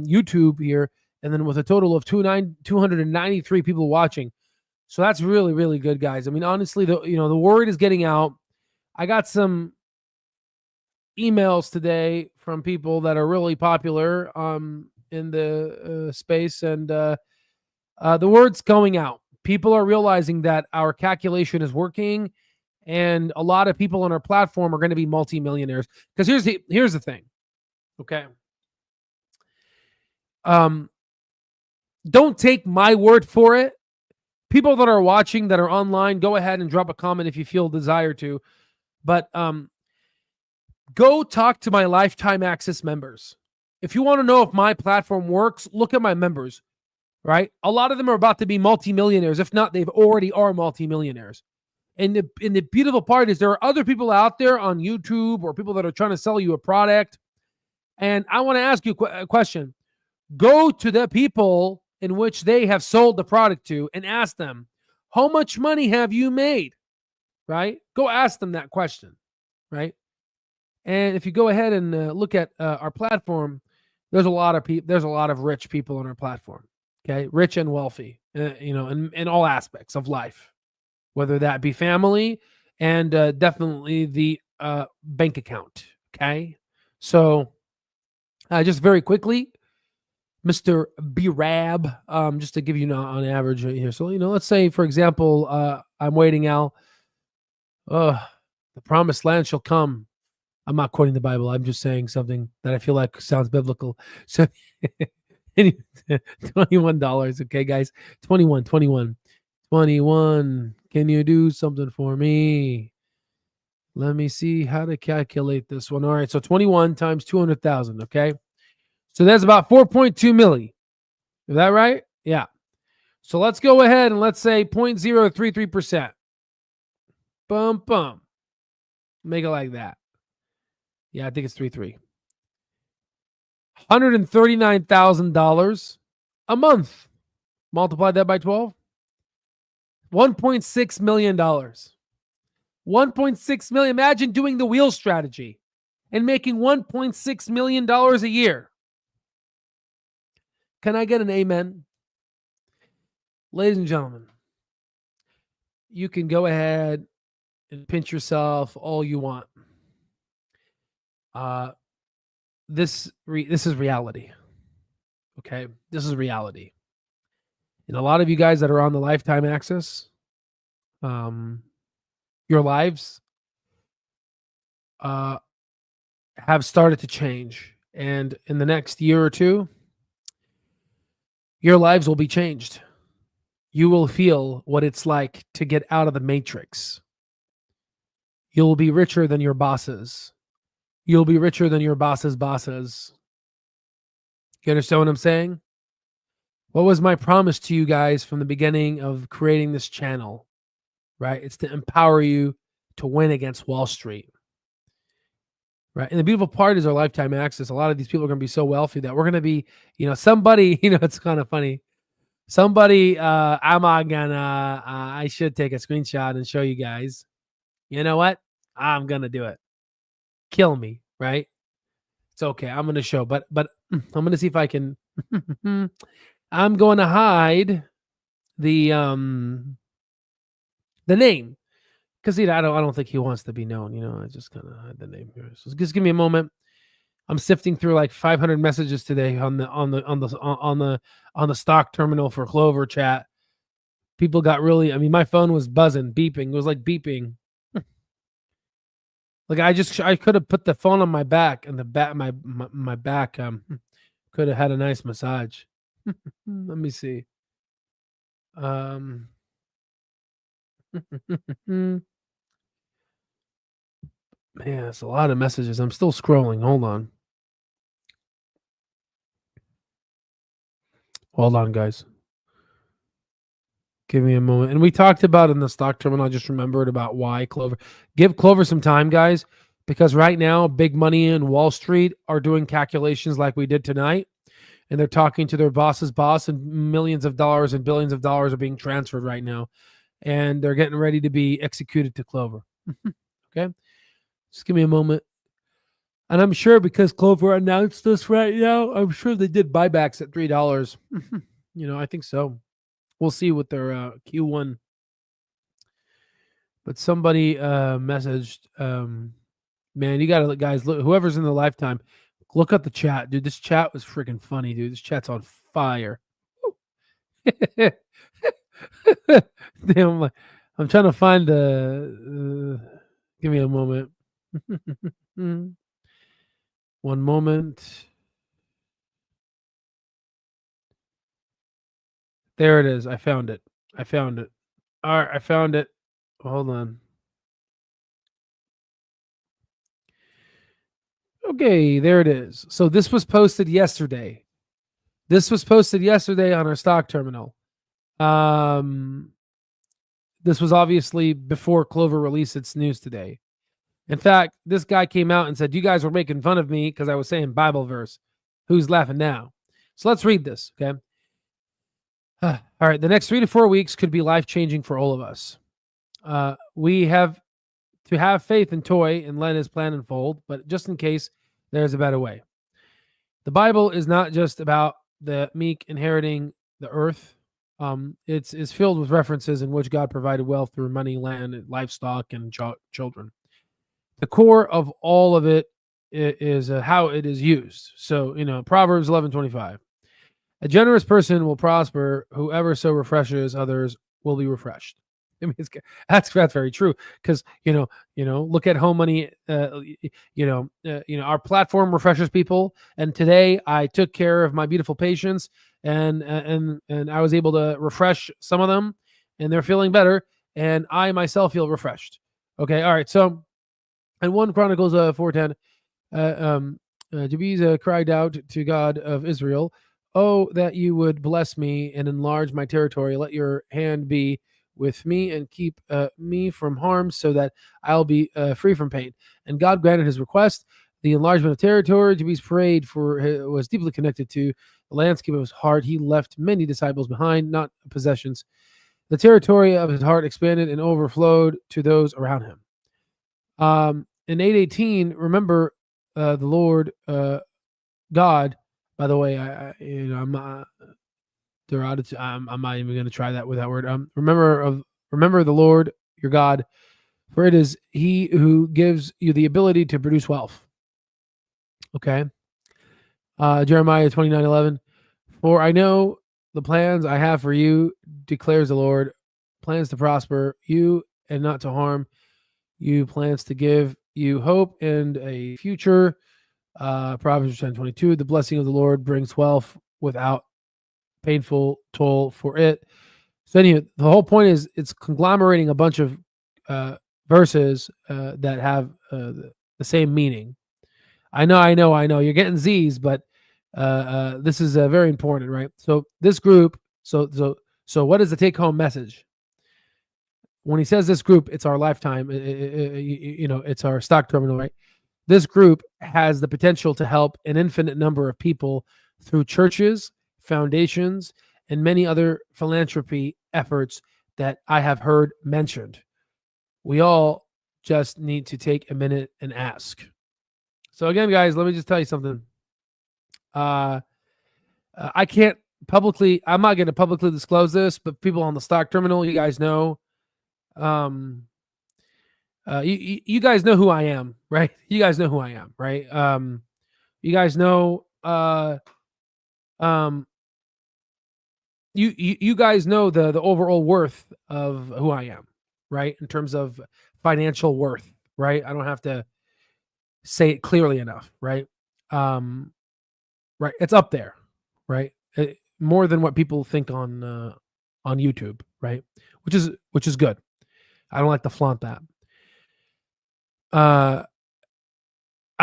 YouTube here, and then with a total of 293 people watching. So that's really, really good, guys. I mean, honestly, the word is getting out. I got some emails today from people that are really popular in the space, and the word's going out. People are realizing that our calculation is working, and a lot of people on our platform are going to be multimillionaires. Because here's the thing, okay? Don't take my word for it. People that are watching, that are online, go ahead and drop a comment if you feel desire to. But go talk to my lifetime access members. If you want to know if my platform works, look at my members. Right? A lot of them are about to be multimillionaires. If not, they've already are multimillionaires. And the beautiful part is there are other people out there on YouTube or people that are trying to sell you a product. And I want to ask you a question. Go to the people in which they have sold the product to and ask them, how much money have you made? Right? Go ask them that question. Right? And if you go ahead and look at our platform, there's a lot of rich people on our platform. Okay, rich and wealthy, in all aspects of life, whether that be family and definitely the bank account. Okay, so just very quickly, Mr. B-Rab, just to give you on average right here. So let's say, for example, I'm waiting out. The promised land shall come. I'm not quoting the Bible. I'm just saying something that I feel like sounds biblical. So. $21. Okay, guys. 21. Can you do something for me? Let me see how to calculate this one. All right, so 21 times 200,000. Okay, so that's about 4.2 milli. Is that right? Yeah. So let's go ahead and let's say 0.033%. Bum. Make it like that. Yeah, I think it's 3.3. $139,000 a month. Multiply that by 12. $1.6 million. 1.6 million. Imagine doing the wheel strategy and making $1.6 million a year. Can I get an amen? Ladies and gentlemen, you can go ahead and pinch yourself all you want. This is reality. Okay, this is reality. And a lot of you guys that are on the lifetime access, your lives have started to change. And in the next year or two, your lives will be changed. You will feel what it's like to get out of the matrix. You'll be richer than your bosses. You'll be richer than your boss's bosses. You understand what I'm saying? What was my promise to you guys from the beginning of creating this channel? Right? It's to empower you to win against Wall Street. Right. And the beautiful part is our lifetime access. A lot of these people are going to be so wealthy that we're going to be, somebody, it's kind of funny. Somebody, I should take a screenshot and show you guys. You know what? I'm going to do it. Kill me. Right. It's okay. I'm going to show, but I'm going to see if I can, I'm going to hide the name. Because I don't think he wants to be known. I just kind of hide the name here. So just give me a moment. I'm sifting through like 500 messages today on the stock terminal for Clover chat. People got really. I mean, my phone was buzzing, beeping. It was like beeping. Like I could have put the phone on my back, and the back my back could have had a nice massage. Let me see. Man, it's a lot of messages. I'm still scrolling. Hold on, guys. Give me a moment. And we talked about in the stock terminal, I just remembered about why Clover. Give Clover some time, guys, because right now, big money in Wall Street are doing calculations like we did tonight. And they're talking to their boss's boss, and millions of dollars and billions of dollars are being transferred right now. And they're getting ready to be executed to Clover. Okay? Just give me a moment. And I'm sure because Clover announced this right now, I'm sure they did buybacks at $3. I think so. We'll see with their Q1. But somebody messaged, man, you got to, guys, look, whoever's in the lifetime, look at the chat. Dude, this chat was freaking funny, dude. This chat's on fire. Damn, I'm trying to find the. Give me a moment. One moment. There it is. I found it. All right, I found it. Hold on. Okay, there it is. So this was posted yesterday. This was posted yesterday on our stock terminal. This was obviously before Clover released its news today. In fact, this guy came out and said, you guys were making fun of me because I was saying Bible verse. Who's laughing now? So let's read this, okay? All right, the next 3 to 4 weeks could be life-changing for all of us. We have to have faith in Toy and let his plan unfold, but just in case, there's a better way. The Bible is not just about the meek inheriting the earth. It's filled with references in which God provided wealth through money, land, livestock, and children. The core of all of it is how it is used. So, Proverbs 11:25. A generous person will prosper. Whoever so refreshes others will be refreshed. I mean, that's very true. Because look at home money. Our platform refreshes people. And today, I took care of my beautiful patients, and I was able to refresh some of them, and they're feeling better. And I myself feel refreshed. Okay, all right. So, and 1 Chronicles 4:10, Jabez cried out to God of Israel, "Oh, that you would bless me and enlarge my territory. Let your hand be with me and keep me from harm so that I'll be free from pain." And God granted his request. The enlargement of territory Jabez prayed for was deeply connected to the landscape of his heart. He left many disciples behind, not possessions. The territory of his heart expanded and overflowed to those around him. In 8:18, remember the Lord God. By the way, I'm not even going to try that with that word. Remember the Lord your God, for it is He who gives you the ability to produce wealth. Okay. Jeremiah 29:11. For I know the plans I have for you, declares the Lord, plans to prosper you and not to harm you, plans to give you hope and a future. Proverbs 10:22, the blessing of the Lord brings wealth without painful toll for it. So anyway, the whole point is it's conglomerating a bunch of verses that have the same meaning. I know. You're getting Z's, but this is very important, right? So this group, so what is the take-home message? When he says this group, it's our lifetime. It's our stock terminal, right? This group has the potential to help an infinite number of people through churches, foundations, and many other philanthropy efforts that I have heard mentioned. We all just need to take a minute and ask. So again, guys, let me just tell you something. I'm not going to publicly disclose this, but people on the stock terminal, you guys know. You guys know who I am, right? You guys know who I am, right? You guys know. You guys know the overall worth of who I am, right? In terms of financial worth, right? I don't have to say it clearly enough, right? Right, it's up there, right? More than what people think on YouTube, right? Which is good. I don't like to flaunt that. I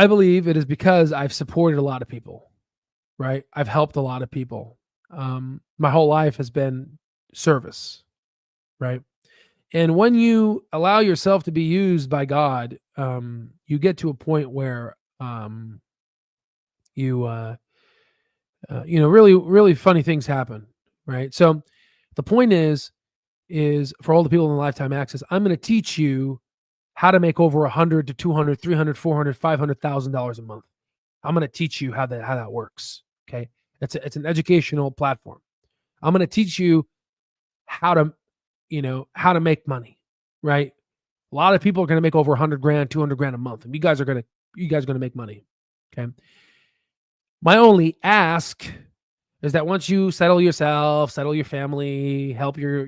believe it is because I've supported a lot of people, right? I've helped a lot of people. My whole life has been service, right? And when you allow yourself to be used by God, you get to a point where really, really funny things happen, right? So the point is for all the people in the lifetime access, I'm going to teach you how to make over $100 to $200, $300, $400, $500,000 a month. I'm going to teach you how that works. Okay, it's an educational platform. I'm going to teach you how to make money, right? A lot of people are going to make over 100 grand, 200 grand a month, and you guys are going to make money. Okay. My only ask is that once you settle yourself, settle your family, help your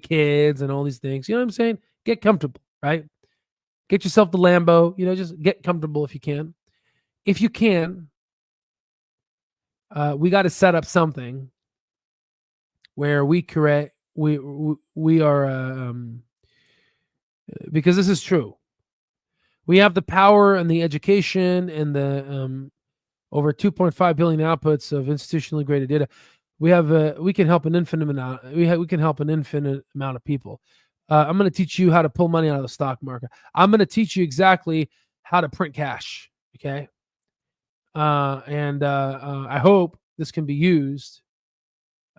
kids and all these things, you know what I'm saying? Get comfortable, right? Get yourself the Lambo, just get comfortable if you can. If you can, we got to set up something where we are because this is true. We have the power and the education and the over 2.5 billion outputs of institutionally graded data. We can help an infinite amount. We can help an infinite amount of people. I'm going to teach you how to pull money out of the stock market. I'm going to teach you exactly how to print cash. Okay. And I hope this can be used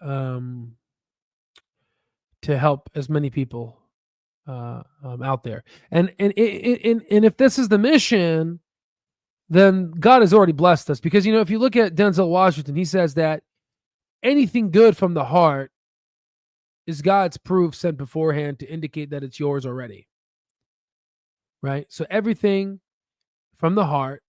to help as many people out there. And if this is the mission, then God has already blessed us. Because, if you look at Denzel Washington, he says that anything good from the heart is God's proof sent beforehand to indicate that it's yours already. Right? So everything from the heart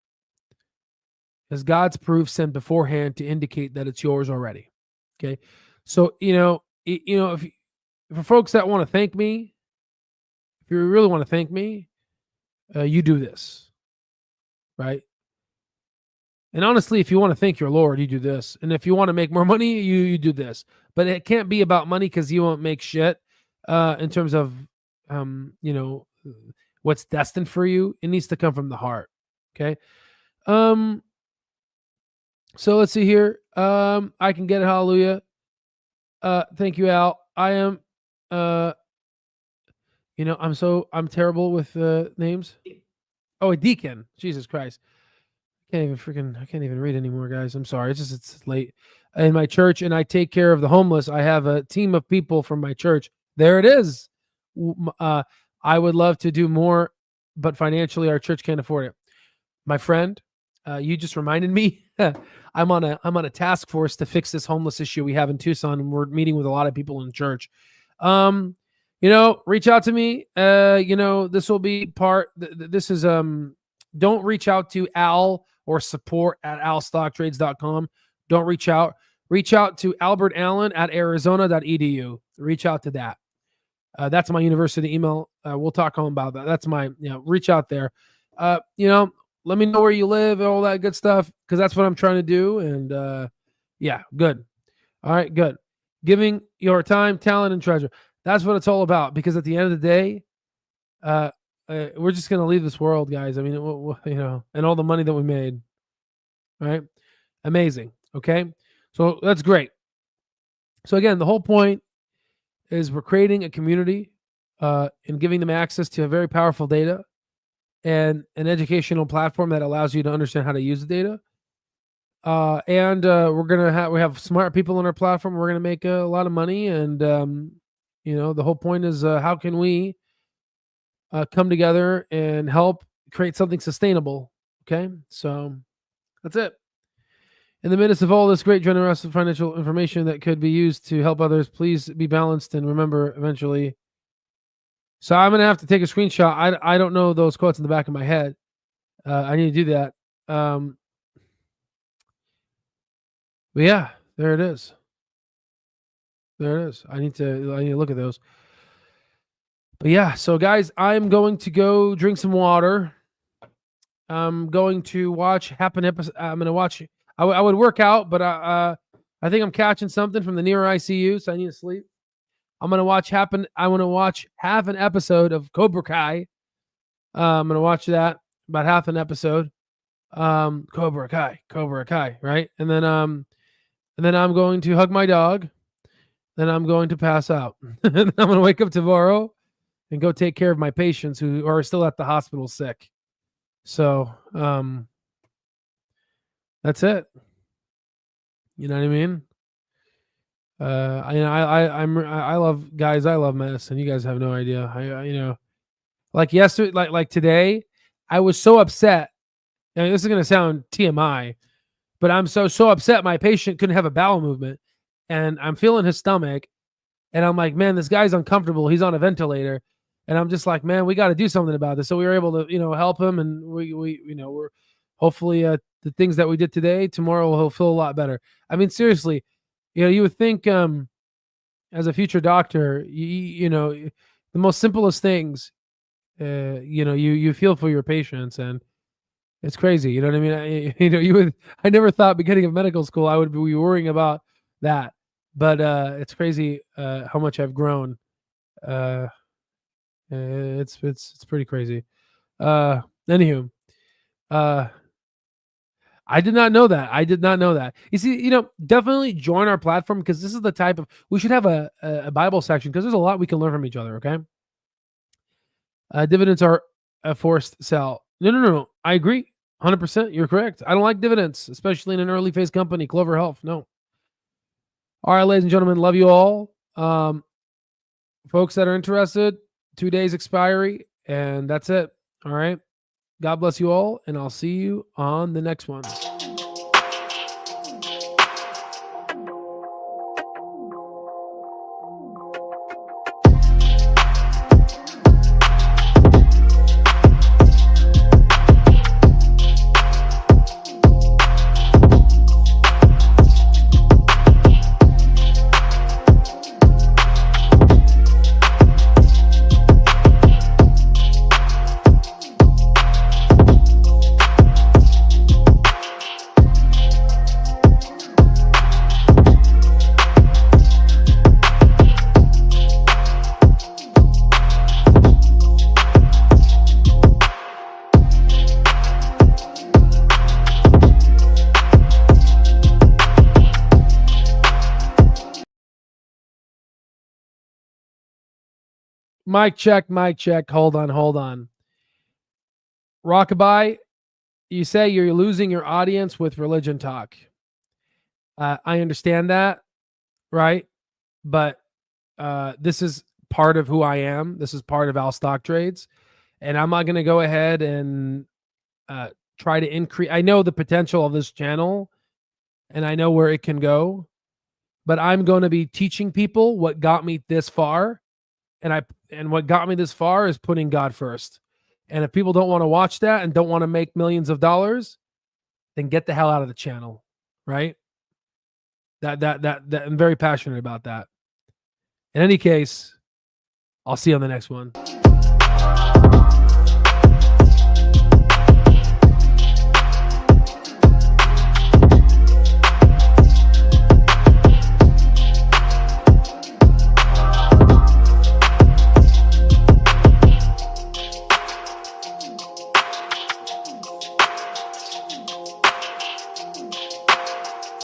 is God's proof sent beforehand to indicate that it's yours already. Okay? So, if for folks that want to thank me, if you really want to thank me, you do this. Right? And honestly, if you want to thank your Lord, you do this. And if you want to make more money, you do this. But it can't be about money because you won't make shit in terms of, what's destined for you. It needs to come from the heart. Okay. So let's see here. I can get it. Hallelujah. Thank you, Al. I am, I'm terrible with names. Oh, a deacon. Jesus Christ. I can't even read anymore, guys. I'm sorry. It's late. In my church, and I take care of the homeless. I have a team of people from my church. There it is. I would love to do more, but financially our church can't afford it. My friend, you just reminded me. I'm on a task force to fix this homeless issue we have in Tucson, and we're meeting with a lot of people in church. Reach out to me. This will be part. This is don't reach out to Al or support@alstocktrades.com. Don't reach out. reach out to Albert Allen at arizona.edu. Reach out to that. That's my university email. We'll talk all about that. That's my, reach out there. Let me know where you live and all that good stuff, because that's what I'm trying to do. And good. All right, good. Giving your time, talent, and treasure. That's what it's all about, because at the end of the day, we're just going to leave this world, guys. I mean, and all the money that we made, right? Amazing. Okay. So that's great. So again, the whole point is we're creating a community and giving them access to a very powerful data and an educational platform that allows you to understand how to use the data. We have smart people on our platform. We're going to make a lot of money. And, the whole point is how can we come together and help create something sustainable? Okay. So that's it. In the midst of all this great, generous financial information that could be used to help others, please be balanced and remember eventually. So I'm going to have to take a screenshot. I don't know those quotes in the back of my head. I need to do that. But yeah, there it is. There it is. I need to look at those. But yeah, so guys, I'm going to go drink some water. I'm going to watch Happen episode. I'm going to watch. I would work out, but I think I'm catching something from the near ICU, so I need to sleep. I'm going to watch Happen. I want to watch half an episode of Cobra Kai. I'm going to watch that, about half an episode. Cobra Kai, right? And then I'm going to hug my dog. Then I'm going to pass out. And I'm going to wake up tomorrow and go take care of my patients who are still at the hospital sick. So, that's it. You know what I mean? I love, guys. I love medicine. You guys have no idea. Like yesterday, like today, I was so upset. And this is going to sound TMI, but I'm so upset. My patient couldn't have a bowel movement, and I'm feeling his stomach, and I'm like, man, this guy's uncomfortable. He's on a ventilator, and I'm just like, man, we got to do something about this. So we were able to, help him, and we're hopefully the things that we did today, tomorrow he'll feel a lot better. I mean, seriously, you would think as a future doctor, the most simplest things, you feel for your patients, and it's crazy. You know what I mean? I never thought beginning of medical school I would be worrying about that, but it's crazy how much I've grown. It's pretty crazy. Anywho, I did not know that. You see, definitely join our platform, because this is the type of, we should have a Bible section, because there's a lot we can learn from each other. Okay. Dividends are a forced sell. No. I agree. 100%. You're correct. I don't like dividends, especially in an early phase company, Clover Health. No. All right, ladies and gentlemen, love you all. Folks that are interested, 2 days expiry, and that's it. All right. God bless you all, and I'll see you on the next one. Mic check. Hold on. Rockabye, you say you're losing your audience with religion talk. I understand that, right? But this is part of who I am. This is part of Al Stock Trades. And I'm not going to go ahead and try to increase. I know the potential of this channel, and I know where it can go. But I'm going to be teaching people what got me this far. And what got me this far is putting God first. And if people don't want to watch that and don't want to make millions of dollars, then get the hell out of the channel, right? That I'm very passionate about that. In any case, I'll see you on the next one.